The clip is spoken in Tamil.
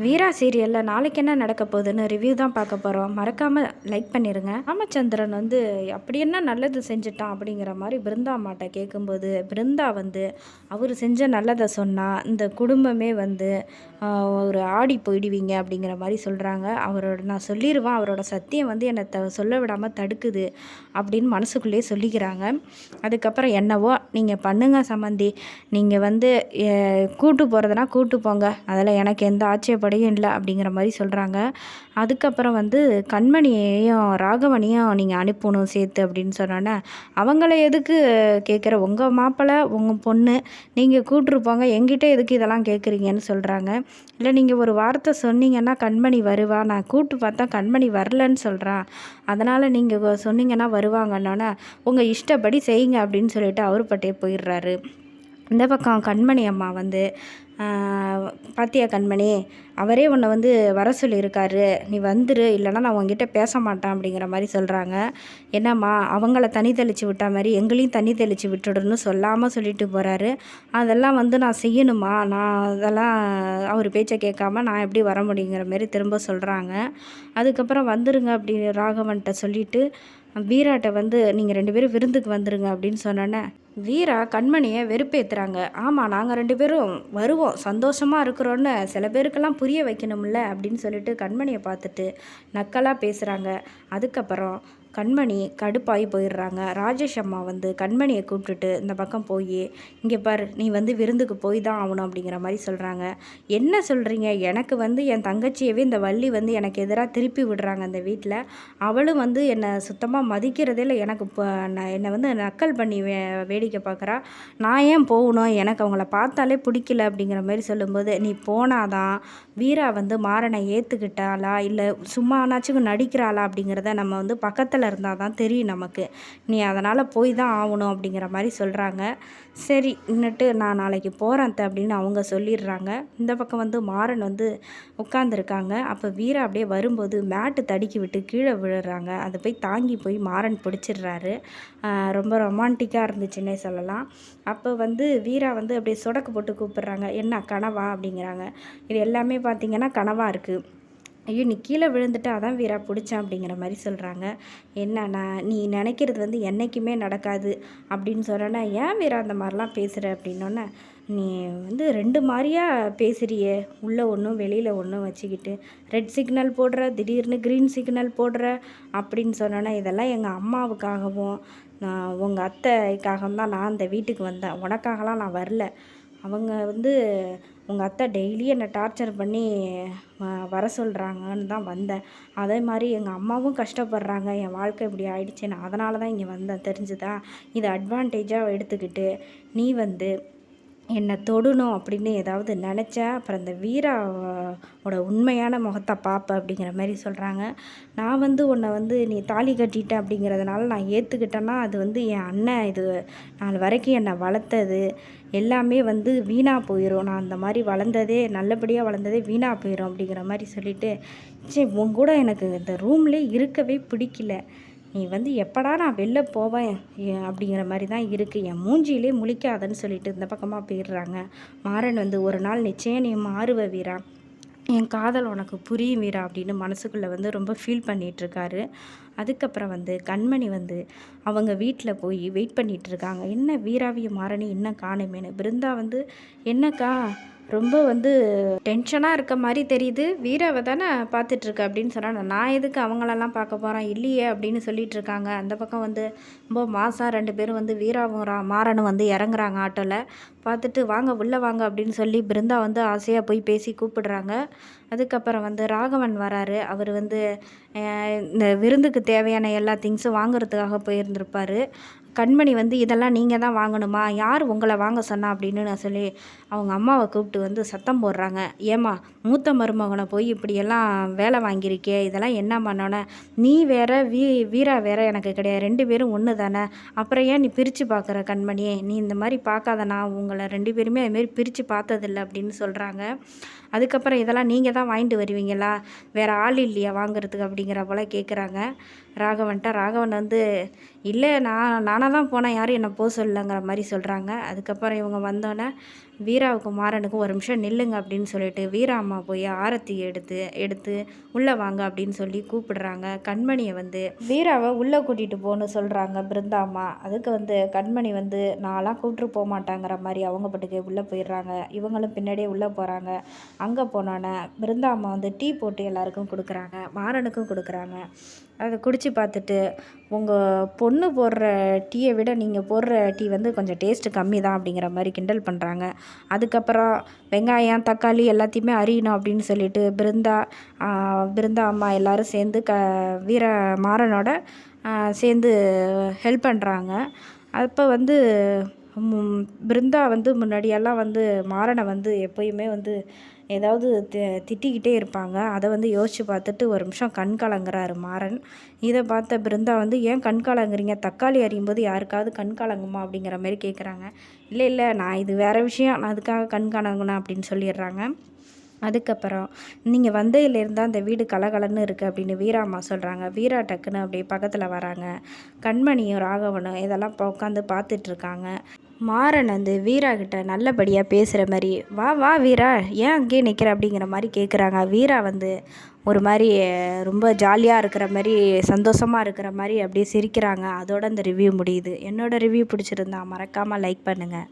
வீரா சீரியலில் நாளைக்கு என்ன நடக்க போகுதுன்னு ரிவ்யூ தான் பார்க்க போகிறோம். மறக்காமல் லைக் பண்ணிடுங்க. ராமச்சந்திரன் வந்து அப்படி என்ன நல்லது செஞ்சுட்டான் அப்படிங்கிற மாதிரி பிருந்தா அம்மாட்ட கேட்கும்போது, பிருந்தா வந்து அவர் செஞ்ச நல்லதை சொன்னால் இந்த குடும்பமே வந்து ஒரு ஆடி போயிடுவீங்க அப்படிங்கிற மாதிரி சொல்கிறாங்க. நான் சொல்லிடுவேன், அவரோட சத்தியம் வந்து என்னை சொல்ல விடாமல் தடுக்குது அப்படின்னு மனசுக்குள்ளேயே சொல்லிக்கிறாங்க. அதுக்கப்புறம் என்னவோ நீங்கள் பண்ணுங்க சம்மந்தி, நீங்கள் வந்து கூட்டு போகிறதுனா கூட்டு போங்க, அதில் எனக்கு எந்த ஆட்சேபனையும் இல்லை அப்படிங்கிற மாதிரி சொல்கிறாங்க. அதுக்கப்புறம் வந்து கண்மணியையும் ராகவனையும் நீங்கள் அனுப்பணும் சேர்த்து அப்படின்னு சொன்னோன்னே, அவங்கள எதுக்கு கேட்குற, உங்கள் மாப்பிள்ளை உங்கள் பொண்ணு நீங்கள் கூட்டிருப்போங்க, எங்கிட்ட எதுக்கு இதெல்லாம் கேட்குறீங்கன்னு சொல்கிறாங்க. இல்லை நீங்கள் ஒரு வார்த்தை சொன்னீங்கன்னா கண்மணி வருவா, நான் கூப்பிட்டு பார்த்தா கண்மணி வரலன்னு சொல்கிறான், அதனால் நீங்கள் சொன்னீங்கன்னா வருவாங்கன்னொன்னே, உங்கள் இஷ்டப்படி செய்யுங்க அப்படின்னு சொல்லிட்டு அவர் பட்டே போயிடுறாரு. இந்த பக்கம் கண்மணி அம்மா வந்து, பாத்தியா கண்மணி, அவரே உன்னை வந்து வர சொல்லியிருக்காரு, நீ வந்துரு, இல்லைனா நான் உங்ககிட்ட பேச மாட்டேன் அப்படிங்கிற மாதிரி சொல்கிறாங்க. என்னம்மா, அவங்கள தண்ணி தெளித்து விட்டா மாதிரி எங்களையும் தண்ணி தெளித்து விட்டுடுன்னு சொல்லாமல் சொல்லிட்டு போகிறாரு. அதெல்லாம் வந்து நான் செய்யணுமா, நான் அதெல்லாம் அவர் பேச்சை கேட்காம நான் எப்படி வர முடியுங்கிற மாரி திரும்ப சொல்கிறாங்க. அதுக்கப்புறம் வந்துருங்க அப்படி ராகவன்கிட்ட சொல்லிவிட்டு வீராட்ட வந்து நீங்கள் 2 பேரும் விருந்துக்கு வந்துருங்க அப்படின்னு சொன்னோன்னே, வீரா கண்மணியை வெறுப்பேற்றுறாங்க. ஆமாம், நாங்கள் 2 பேரும் வருவோம், சந்தோஷமாக இருக்கிறோன்னு சில பேருக்கெல்லாம் புரிய வைக்கணும்ல அப்படின்னு சொல்லிட்டு கண்மணியை பார்த்துட்டு நக்கலாக பேசுகிறாங்க. அதுக்கப்புறம் கண்மணி கடுப்பாகி போயிடுறாங்க. ராஜேஷ் அம்மா வந்து கண்மணியை கூப்பிட்டுட்டு இந்த பக்கம் போய், இங்கே பாரு, நீ வந்து விருந்துக்கு போய் தான் ஆகணும் அப்படிங்கிற மாதிரி சொல்கிறாங்க. என்ன சொல்கிறீங்க, எனக்கு வந்து என் தங்கச்சியவே இந்த வள்ளி வந்து எனக்கு எதிராக திருப்பி விடுறாங்க அந்த வீட்டில், அவளும் வந்து என்னை சுத்தமாக மதிக்கிறதே இல்லை, எனக்கு இப்போ என்னை வந்து நக்கல் பண்ணி வேடிக்கை பார்க்குறா, நான் ஏன் போகணும், எனக்கு அவங்கள பார்த்தாலே பிடிக்கல அப்படிங்கிற மாதிரி சொல்லும்போது, நீ போனாதான் வீரா வந்து மாறனை ஏற்றுக்கிட்டாளா இல்லை சும்மானாச்சும் நடிக்கிறாளா அப்படிங்கிறத நம்ம வந்து பக்கத்தில் இருந்தால் தான் தெரியும் நமக்கு, நீ அதனால் போய் தான் ஆகணும் அப்படிங்கிற மாதிரி சொல்கிறாங்க. சரி இன்னட்டு நான் நாளைக்கு போகிறேன் அப்படின்னு அவங்க சொல்லிடுறாங்க. இந்த பக்கம் வந்து மாறன் வந்து உட்காந்துருக்காங்க. அப்போ வீரா அப்படியே வரும்போது மேட்டு தடுக்கி விட்டு கீழே விழுறாங்க. அதை போய் தாங்கி போய் மாறன் பிடிச்சிடுறாரு. ரொம்ப ரொமான்டிக்காக இருந்துச்சுன்னே சொல்லலாம். அப்போ வந்து வீரா வந்து அப்படியே சொடக்கு போட்டு கூப்பிட்றாங்க. என்ன கனவா அப்படிங்கிறாங்க. இது எல்லாமே பார்த்திங்கன்னா கனவாக இருக்குது. ஐயோ, நீ கீழே விழுந்துட்டு அதான் வீரா பிடிச்சேன் அப்படிங்கிற மாதிரி சொல்கிறாங்க. என்னண்ணா, நீ நினைக்கிறது வந்து என்றைக்குமே நடக்காது அப்படின்னு சொன்னோன்னா, ஏன் வீரா அந்த மாதிரிலாம் பேசுகிற அப்படின்னோன்னே, நீ வந்து 2 மாதிரியா பேசுகிறியே, உள்ளே ஒன்றும் வெளியில் ஒன்றும் வச்சுக்கிட்டு, ரெட் சிக்னல் போடுற, திடீர்னு க்ரீன் சிக்னல் போடுற அப்படின்னு சொன்னோன்னா, இதெல்லாம் எங்கள் அம்மாவுக்காகவும் உங்கள் அத்தைக்காகவும் தான் நான் இந்த வீட்டுக்கு வந்தேன், உனக்காகலாம் நான் வரல. அவங்க வந்து உங்கள் அத்தை டெய்லி என்னை டார்ச்சர் பண்ணி வர சொல்கிறாங்கன்னு தான் வந்தேன். அதே மாதிரி எங்கள் அம்மாவும் கஷ்டப்படுறாங்க, என் வாழ்க்கை இப்படி ஆயிடுச்சு, நான் அதனால தான் இங்கே வந்தேன், தெரிஞ்சுதா? இதை அட்வான்டேஜாக எடுத்துக்கிட்டு நீ வந்து என்னை தொடணும் அப்படின்னு ஏதாவது நினச்சா அப்புறம் இந்த வீராவோட உண்மையான முகத்தை பார்ப்ப அப்படிங்கிற மாதிரி சொல்கிறாங்க. நான் வந்து உன்னை வந்து நீ தாலி கட்டிட்ட அப்படிங்கிறதுனால நான் ஏற்றுக்கிட்டேன்னா, அது வந்து என் அண்ணன் இது நாள் வரைக்கும் என்னை வளர்த்தது எல்லாமே வந்து வீணாக போயிடும், நான் அந்த மாதிரி வளர்ந்ததே நல்லபடியாக வளர்ந்ததே வீணாக போயிடும் அப்படிங்கிற மாதிரி சொல்லிவிட்டு, சரி உன் கூட எனக்கு இந்த ரூம்லேயே இருக்கவே பிடிக்கல, நீ வந்து எப்படா நான் வெளில போவேன் அப்படிங்கிற மாதிரி தான் இருக்குது, என் மூஞ்சியிலே முழிக்காதன்னு சொல்லிட்டு இந்த பக்கமாக போயிடுறாங்க. மாறன் வந்து, ஒரு நாள் நிச்சயம் நீ மாறுவ வீரா, என் காதல் உனக்கு புரியும் வீரா அப்படின்னு மனசுக்குள்ளே வந்து ரொம்ப ஃபீல் பண்ணிகிட்ருக்காரு. அதுக்கப்புறம் வந்து கண்மணி வந்து அவங்க வீட்டில் போய் வெயிட் பண்ணிகிட்ருக்காங்க. என்ன வீராவையும் மாறனையும் இன்னும் காணுமேனு. பிருந்தா வந்து, என்னக்கா ரொம்ப வந்து டென்ஷனாக இருக்க மாதிரி தெரியுது, வீராவை தானே பார்த்துட்ருக்க அப்படின்னு சொன்னாங்க. நான் எதுக்கு அவங்களெல்லாம் பார்க்க போகிறேன், இல்லையே அப்படின்னு சொல்லிட்டு இருக்காங்க. அந்த பக்கம் வந்து ரொம்ப மாதம் 2 பேரும் வந்து வீராவும் மாறனும் வந்து இறங்குறாங்க ஆட்டோவில். பார்த்துட்டு வாங்க உள்ளே வாங்க அப்படின்னு சொல்லி பிருந்தா வந்து ஆசையாக போய் பேசி கூப்பிடுறாங்க. அதுக்கப்புறம் வந்து ராகவன் வராரு. அவர் வந்து இந்த விருந்துக்கு தேவையான எல்லா திங்ஸும் வாங்குறதுக்காக போயிருந்திருப்பார். கண்மணி வந்து, இதெல்லாம் நீங்கள் தான் வாங்கணுமா, யார் உங்களை வாங்க சொன்னா அப்படின்னு நான் சொல்லி அவங்க அம்மாவை கூப்பிட்டு வந்து சத்தம் போடுறாங்க. ஏம்மா, மூத்த மருமகனை போய் இப்படியெல்லாம் வேலை வாங்கியிருக்கே, இதெல்லாம் என்ன பண்ணோன்னே, நீ வேற வீரா வேற எனக்கு கிடையாது, 2 பேரும் ஒன்று தானே, அப்புறம் ஏன் நீ பிரித்து பார்க்குற கண்மணியே, நீ இந்த மாதிரி பார்க்காத, நான் உங்களை 2 பேருமே அதுமாரி பிரித்து பார்த்ததில்ல அப்படின்னு சொல்கிறாங்க. அதுக்கப்புறம் இதெல்லாம் நீங்கள் தான் வாங்கிட்டு வருவீங்களா, வேறு ஆள் இல்லையா வாங்குறதுக்கு அப்படிங்கிற போல் கேட்குறாங்க ராகவன்ட்ட. ராகவன் வந்து இல்லை நானாக தான் போனேன், யாரும் என்னை போக சொல்லலைங்கிற மாதிரி சொல்கிறாங்க. அதுக்கப்புறம் இவங்க வந்தோடனே வீராவுக்கும் மாறனுக்கும் ஒரு நிமிஷம் நில்லுங்க அப்படின்னு சொல்லிட்டு வீரா அம்மா போய் ஆரத்தி எடுத்து உள்ளே வாங்க அப்படின்னு சொல்லி கூப்பிடுறாங்க. கண்மணியை வந்து வீராவை உள்ளே கூட்டிகிட்டு போகணுன்னு சொல்கிறாங்க பிருந்தா அம்மா. அதுக்கு வந்து கண்மணி வந்து நான்லாம் கூப்பிட்டு போக மாட்டாங்கிற மாதிரி அவங்க பாட்டுக்கு உள்ளே போயிடுறாங்க. இவங்களும் பின்னாடியே உள்ளே போகிறாங்க. அங்கே போனோன்னே பிருந்தா அம்மா வந்து டீ போட்டு எல்லாருக்கும் கொடுக்குறாங்க, மாறனுக்கும் கொடுக்குறாங்க. அதை குடித்து பார்த்துட்டு உங்கள் பொண்ணு போடுற டீயை விட நீங்கள் போடுற டீ வந்து கொஞ்சம் டேஸ்ட்டு கம்மி தான் அப்படிங்கிற மாதிரி கிண்டல் பண்ணுறாங்க. அதுக்கப்புறம் வெங்காயம் தக்காளி எல்லாத்தையுமே அரியணும் அப்படின்னு சொல்லிட்டு பிருந்தா அம்மா எல்லோரும் சேர்ந்து வீர மாறனோட சேர்ந்து ஹெல்ப் பண்ணுறாங்க. அப்போ வந்து பிருந்தா வந்து முன்னாடியெல்லாம் வந்து மாறனை வந்து எப்போயுமே வந்து ஏதாவது திட்டிக்கிட்டே இருப்பாங்க. அதை வந்து யோசித்து பார்த்துட்டு ஒரு நிமிஷம் கண் கலங்குறாரு மாறன். இதை பார்த்த பிருந்தா வந்து ஏன் கண் கலங்குறீங்க, தக்காளி அறியும் போது யாருக்காவது கண் கலங்குமா அப்படிங்கிற மாதிரி கேட்குறாங்க. இல்லை நான் இது வேறு விஷயம், நான் அதுக்காக கண் கலங்குனேன் அப்படின்னு சொல்லிடுறாங்க. அதுக்கப்புறம் நீங்கள் வந்ததுலேருந்து அந்த வீடு கலகலன்னு இருக்குது அப்படின்னு வீராம்மா சொல்கிறாங்க. வீரா டக்குன்னு அப்படியே பக்கத்தில் வராங்க. கண்மணியும் ராகவனும் இதெல்லாம் உட்காந்து பார்த்துட்ருக்காங்க. மாறன் வந்து வீரா கிட்ட நல்லபடியாக பேசுகிற மாதிரி வா வா வீரா ஏன் அங்கேயே நிற்கிற அப்படிங்கிற மாதிரி கேட்குறாங்க. வீரா வந்து ஒரு மாதிரி ரொம்ப ஜாலியாக இருக்கிற மாதிரி சந்தோஷமாக இருக்கிற மாதிரி அப்படியே சிரிக்கிறாங்க. அதோட இந்த ரிவ்யூ முடியுது. என்னோடய ரிவ்யூ பிடிச்சிருந்தா மறக்காமல் லைக் பண்ணுங்கள்.